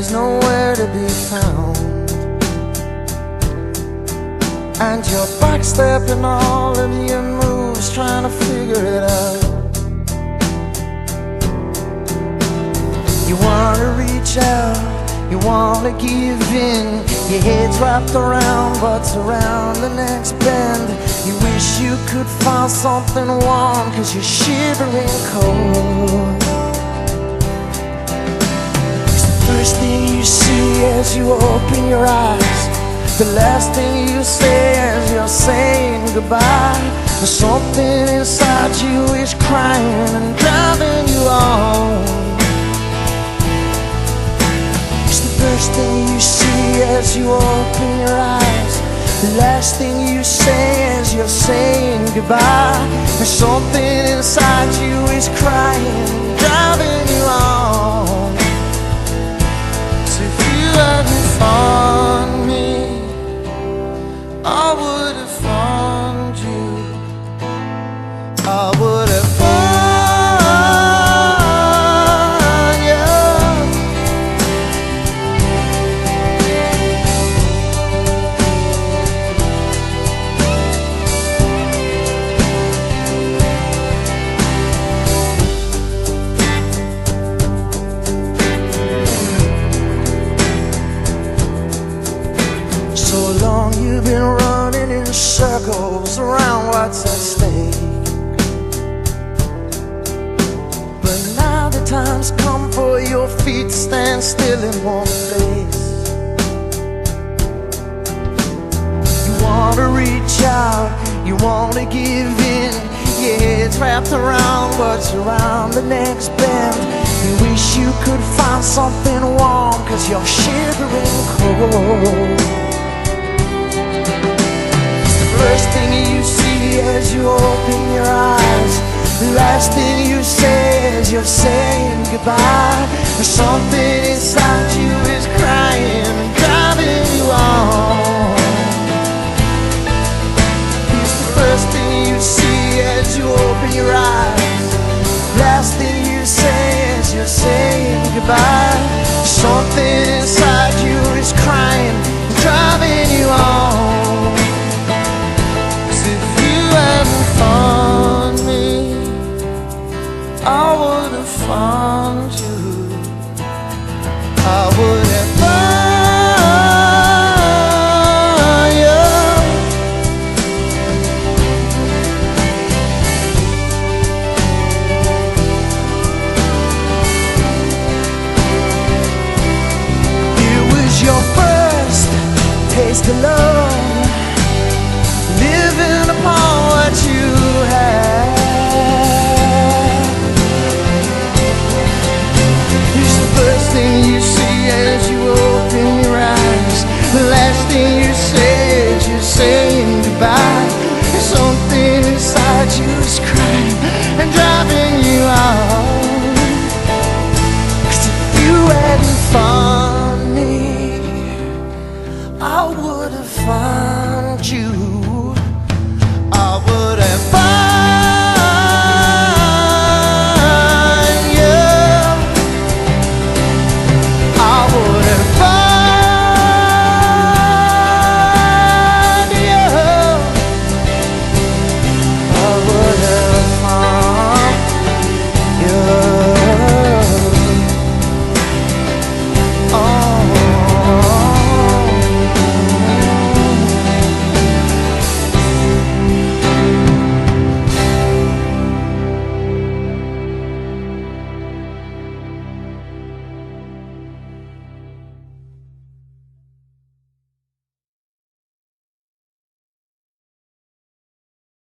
is nowhere to be found, and you're backstepping all of your moves, trying to figure it out. You wanna reach out, you wanna give in, your head's wrapped around what's around the next bend. You wish you could find something warm, 'cause you're shivering cold. It's the first thing you see as you open your eyes, the last thing you say as you're saying goodbye. There's something inside you is crying and driving you on. First thing you see as you open your eyes, the last thing you say as you're saying goodbye. There's something inside you is crying, driving you on. So if you hadn't found me, I would have found you. I would have found you've been running in circles around what's at stake. But now the time's come for your feet to stand still in one place. You wanna reach out, you wanna give in, your head's wrapped around what's around the next bend. You wish you could find something warm, 'cause you're shivering cold. First thing you see as you open your eyes, the last thing you say as you're saying goodbye. There's something inside you is crying and driving you on. It's the first thing you see as you open your eyes, last thing you say as you're saying goodbye. Something inside you is crying and driving you on. Found me, I would have found you. I would